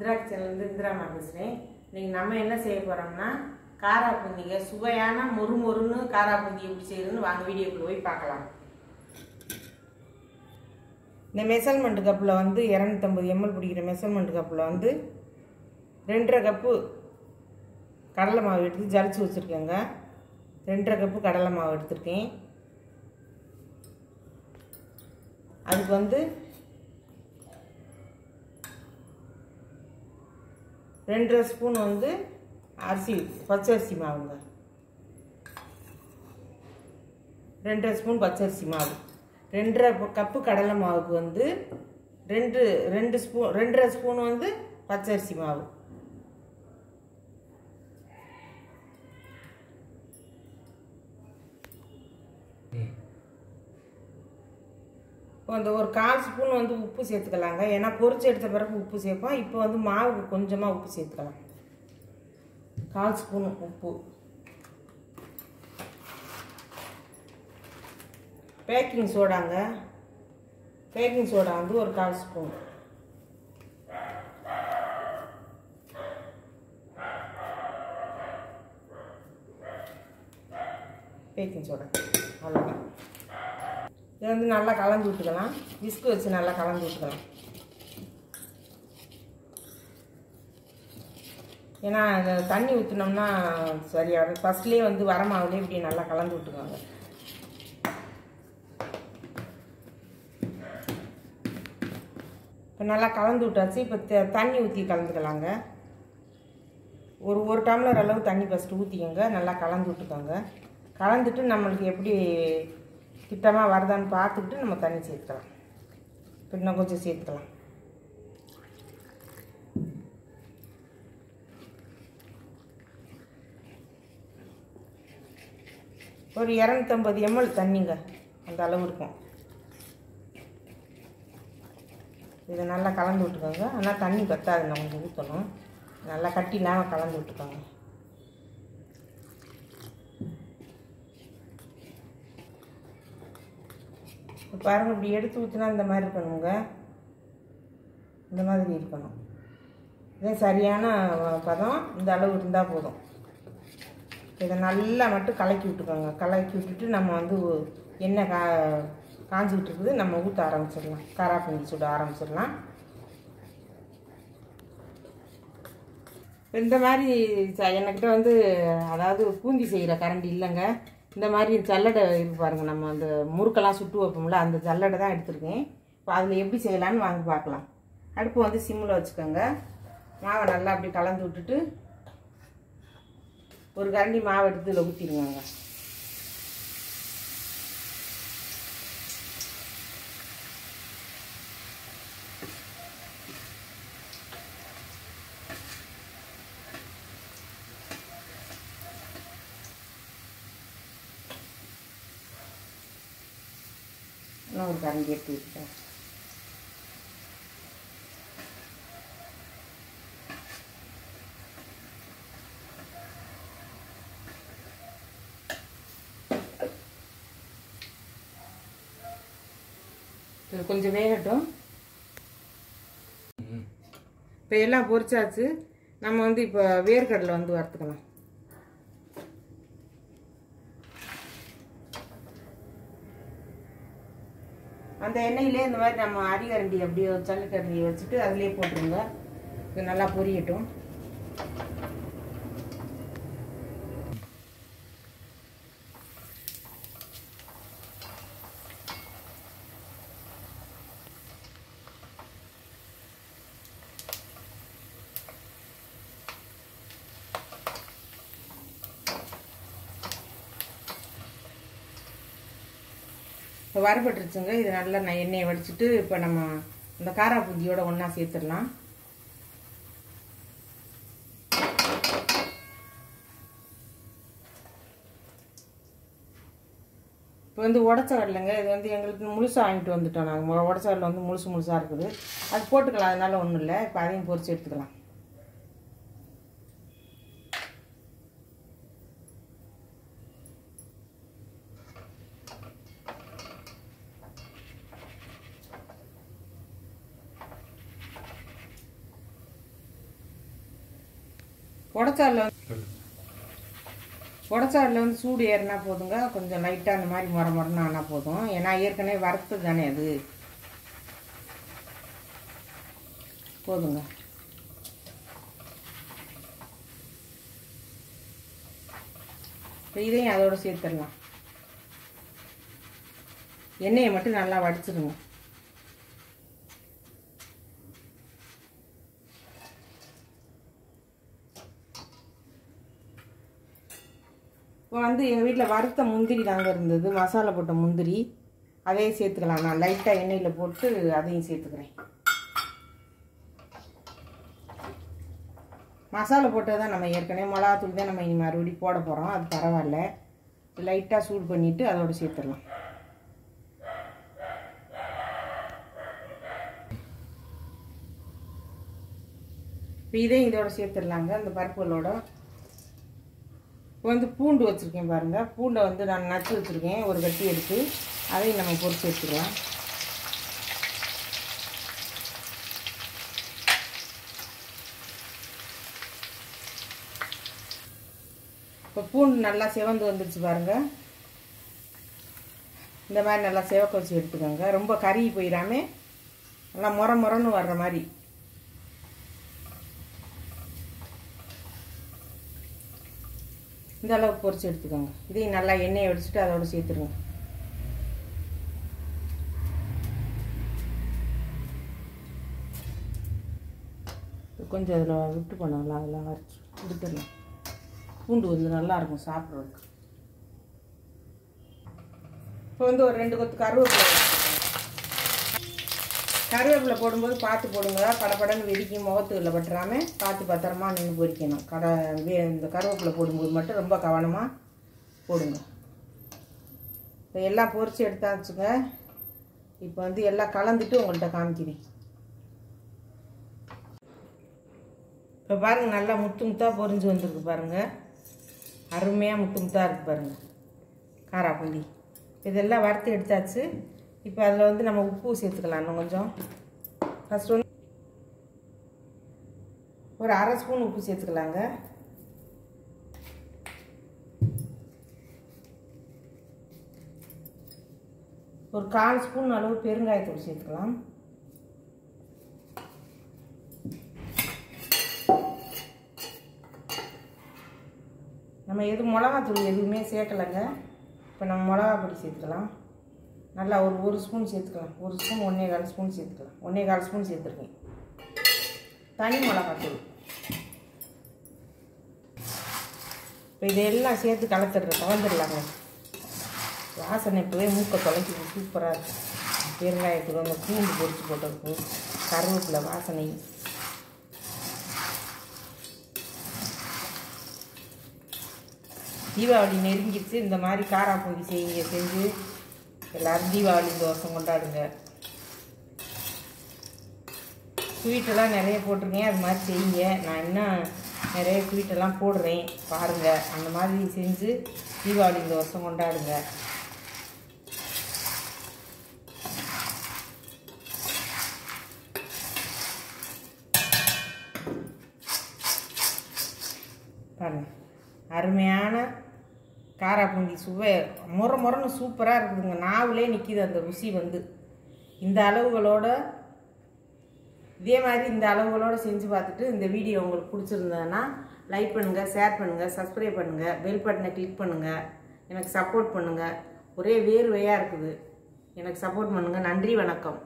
இந்திரா கிச்சன்லேருந்து இந்திராமா பேசுகிறேன். இன்றைக்கி நம்ம என்ன செய்ய போகிறோம்னா காரா பூந்திங்க, சுவையான மொறுன்னு காரா பூந்தி எப்படி செய்யறதுன்னு வாங்க வீடியோக்குள்ளே போய் பார்க்கலாம். இந்த மெஷர்மெண்ட் கப்பில் வந்து 250 ml பிடிக்கிற மெஷர்மெண்ட் கப்பில் வந்து 2.5 கப்பு கடலை மாவு எடுத்து ஜலிச்சு வச்சுருக்கேங்க. 2.5 கப்பு கடலை மாவு எடுத்துருக்கேன். அதுக்கு வந்து 2.5 ஸ்பூன் வந்து அரிசி பச்சரிசி மாவுங்க. 2.5 ஸ்பூன் பச்சரிசி மாவு. 2.5 கப்பு கடலை மாவுக்கு வந்து 2.5 ஸ்பூன் வந்து பச்சரிசி மாவு. அந்த ஒரு 1/4 ஸ்பூன் வந்து உப்பு சேர்த்துக்கலாங்க. ஏன்னா பொரிச்சு எடுத்த பிறகு உப்பு சேர்ப்போம். இப்போ வந்து மாவுக்கு கொஞ்சமாக உப்பு சேர்த்துக்கலாம். 1/4 ஸ்பூன் உப்பு. பேக்கிங் சோடாங்க. பேக்கிங் சோடா வந்து ஒரு 1/4 ஸ்பூன். பேக்கிங் சோடா அவ்வளோதான். இதை வந்து நல்லா கலந்து விட்டுக்கலாம். விஸ்கு வச்சு நல்லா கலந்து விட்டுக்கலாம். ஏன்னா தண்ணி ஊற்றினோம்னா சரியாக ஃபஸ்ட்லேயே வந்து வரமாவுலேயே இப்படி நல்லா கலந்து விட்டுக்கோங்க. இப்போ நல்லா கலந்து விட்டாச்சு. இப்போ தண்ணி ஊற்றி கலந்துக்கலாங்க. ஒரு டம்ளர் அளவு தண்ணி ஃபஸ்ட்டு ஊற்றிக்கோங்க. நல்லா கலந்து விட்டுக்கோங்க. கலந்துட்டு நம்மளுக்கு எப்படி திட்டமாக வருதான்னு பார்த்துக்கிட்டு நம்ம தண்ணி சேர்த்துக்கலாம். இப்போ இன்னும் கொஞ்சம் சேர்த்துக்கலாம். ஒரு 250 ml தண்ணிங்க, அந்த அளவு இருக்கும். இதை நல்லா கலந்து விட்டுக்கோங்க. ஆனால் தண்ணி பத்தாது, நம்ம ஊற்றணும். நல்லா கட்டி இல்லாமல் கலந்து விட்டுக்கோங்க. பாருங்கள், இப்படி எடுத்து ஊற்றினா இந்த மாதிரி இருக்கணுங்க. இந்த மாதிரி இருக்கணும். இதே சரியான பதம். இந்த அளவு இருந்தால் போதும். இதை நல்லா மட்டும் கலக்கி விட்டுக்கோங்க. கலக்கி விட்டுட்டு நம்ம வந்து எண்ணெய் காஞ்சிக்கிட்டு இருக்குது, நம்ம ஊற்ற ஆரம்பிச்சிடலாம். காரா பூந்தி சுட ஆரம்பிச்சிடலாம். இந்த மாதிரி என்கிட்ட வந்து அதாவது பூந்தி செய்கிற கரண்டி இல்லைங்க. இந்த மாதிரி ஜல்லடை இருக்கு பாருங்கள். நம்ம அந்த முறுக்கெல்லாம் சுட்டு வைப்போம்ல, அந்த ஜல்லடை தான் எடுத்துருக்கேன். இப்போ அதில் எப்படி செய்யலான்னு வாங்க பார்க்கலாம். அடுப்பு வந்து சிம்மில் வச்சுக்கோங்க. மாவை நல்லா அப்படி கலந்து விட்டுட்டு ஒரு கரண்டி மாவு எடுத்து இதில் ஊற்றிடுவாங்க. இன்னும் ஒரு கரண்டி எடுத்து ஊற்றிட்டேன். இது கொஞ்சம் வேகட்டும். இப்போ எல்லாம் பொரிச்சாச்சு. நம்ம வந்து இப்போ வேர்க்கடலை வந்து வறுத்துக்கலாம். அந்த எண்ணெயிலே இந்த மாதிரி நம்ம அரிகரண்டி அப்படியே ஜல்லிக்கரண்டியை வச்சுட்டு அதிலே போட்டுருங்க. இது நல்லா பொரியட்டும். இப்போ வறுபட்டுருச்சுங்க. இது நல்லா எண்ணெயை வடிச்சிட்டு இப்போ நம்ம இந்த காரா பூந்தியோட ஒன்றா சேர்த்துடலாம். இப்போ வந்து உடச்ச கடலைங்க. இது வந்து எங்களுக்கு முழுசாக வாங்கிட்டு வந்துட்டோம். நாங்கள் உடச்ச கடலை வந்து முழுசாக இருக்குது. அது போட்டுக்கலாம், அதனால ஒன்றும் இல்லை. இப்போ அதையும் பொரிச்சு எடுத்துக்கலாம். உடச்சாடில் வந்து சூடு ஏறினா போதுங்க. கொஞ்சம் லைட்டாக அந்த மாதிரி முறன்னு ஆனால் போதும். ஏன்னா ஏற்கனவே வறுத்து தானே அது போதுங்க. இதையும் அதோடு சேர்த்துடலாம். எண்ணெயை மட்டும் நல்லா வடிச்சிடுங்க. இப்போ வந்து எங்கள் வீட்டில் வறுத்த முந்திரி தாங்க இருந்தது, மசாலா போட்ட முந்திரி. அதையும் சேர்த்துக்கலாம். நான் லைட்டாக எண்ணெயில் போட்டு அதையும் சேர்த்துக்கிறேன். மசாலா போட்டது தான் நம்ம ஏற்கனவே மிளகாத்தூள் தான் நம்ம இனி மறுபடியும் போட போகிறோம். அது பரவாயில்ல. லைட்டாக சூடு பண்ணிவிட்டு அதோடு சேர்த்துடலாம். இப்போ இதையும் இதோட சேர்த்துடலாங்க. அந்த பருப்புகளோட இப்போ வந்து பூண்டு வச்சுருக்கேன் பாருங்கள். பூண்டை வந்து நான் நச்சு வச்சுருக்கேன், ஒரு கட்டி எடுத்து. அதையும் நம்ம பொரிச்சு எடுத்துக்கலாம். இப்போ பூண்டு நல்லா சிவந்து வந்துடுச்சு பாருங்கள். இந்த மாதிரி நல்லா சிவக்க வச்சு எடுத்துக்கோங்க. ரொம்ப கறி போயிடாமல் நல்லா முறன்னு வர்ற மாதிரி. இந்த அளவுக்கு பொரிச்சு எடுத்துக்கோங்க. இதையும் நல்லா எண்ணெயை வடிச்சுட்டு அதோட சேர்த்துருங்க. கொஞ்சம் அதில் விட்டு பண்ணலாம், அதெல்லாம் வரைச்சி எடுத்துடலாம். பூண்டு வந்து நல்லாயிருக்கும் சாப்பிட்றதுக்கு. இப்போ வந்து ஒரு 2 கொத்து கருவேப்பிலை போடும்போது பார்த்து போடுங்க. படப்படன்னு வெடிக்கும், முகத்துகளில் பட்டுறாமல் பார்த்து பத்திரமா நின்று பொரிக்கணும். இந்த கருவேப்பிலை போடும்போது மட்டும் ரொம்ப கவனமாக போடுங்க. இப்போ எல்லாம் பொரிச்சு எடுத்தாச்சுங்க. இப்போ வந்து எல்லாம் கலந்துட்டு உங்கள்கிட்ட காமிக்கிறேன். இப்போ பாருங்கள், நல்லா முத்து முத்தாக பொரிஞ்சு வந்துருக்கு பாருங்கள். அருமையாக முத்து முத்தாக இருக்குது பாருங்கள் காராப்பூந்தி. இதெல்லாம் வறுத்து எடுத்தாச்சு. இப்போ அதில் வந்து நம்ம உப்பு சேர்த்துக்கலாம். இன்னும் கொஞ்சம் ஃபஸ்ட்டு வந்து ஒரு 1/2 ஸ்பூன் உப்பு சேர்த்துக்கலாங்க. ஒரு 1/4 ஸ்பூன் அளவு பெருங்காயத்தூள் சேர்த்துக்கலாம். நம்ம மிளகாத்தூள் எதுவுமே சேர்க்கலைங்க. இப்போ நம்ம மிளகா பொடி சேர்த்துக்கலாம். நல்லா ஒரு ஸ்பூன் சேர்த்துக்கலாம். 1 ஸ்பூன் 1/4 ஸ்பூன் சேர்த்துக்கலாம். 1/4 ஸ்பூன் சேர்த்துருக்கேன். தனி மிளகாத்தூள். இப்போ இதெல்லாம் சேர்த்து கலந்துடலாங்க. வாசனை இப்போவே மூக்கை தொலைச்சி சூப்பராக இருக்கும். பெருங்காயத்தூள், அந்த பூண்டு பொரிச்சு போட்டிருக்கும், கருவேப்பிலை வாசனை. தீபாவளி நெருங்கிடுச்சு. இந்த மாதிரி காராப்பூந்தி செஞ்சு எல்லோரும் தீபாவளி தோசை கொண்டாடுங்க. ஸ்வீட்டெல்லாம் நிறைய போட்டிருக்கேன், அது மாதிரி செய்யுங்க. நான் இன்னும் நிறைய ஸ்வீட்டெல்லாம் போடுறேன் பாருங்கள். அந்த மாதிரி செஞ்சு தீபாவளி தோசை கொண்டாடுங்க. பாருங்கள், அருமையான காராப்பூந்தி சுவை முறன்னு சூப்பராக இருக்குதுங்க. நாவிலே நிற்கிது அந்த ருசி. வந்து இந்த அளவுகளோட, இதே மாதிரி இந்த அளவுகளோடு செஞ்சு பார்த்துட்டு இந்த வீடியோ உங்களுக்கு பிடிச்சிருந்ததுன்னா லைக் பண்ணுங்கள், ஷேர் பண்ணுங்கள், சப்ஸ்கிரைப் பண்ணுங்கள், பெல் பட்டனை கிளிக் பண்ணுங்கள். எனக்கு சப்போர்ட் பண்ணுங்கள். ஒரே வேர்வையாக இருக்குது, எனக்கு சப்போர்ட் பண்ணுங்கள். நன்றி, வணக்கம்.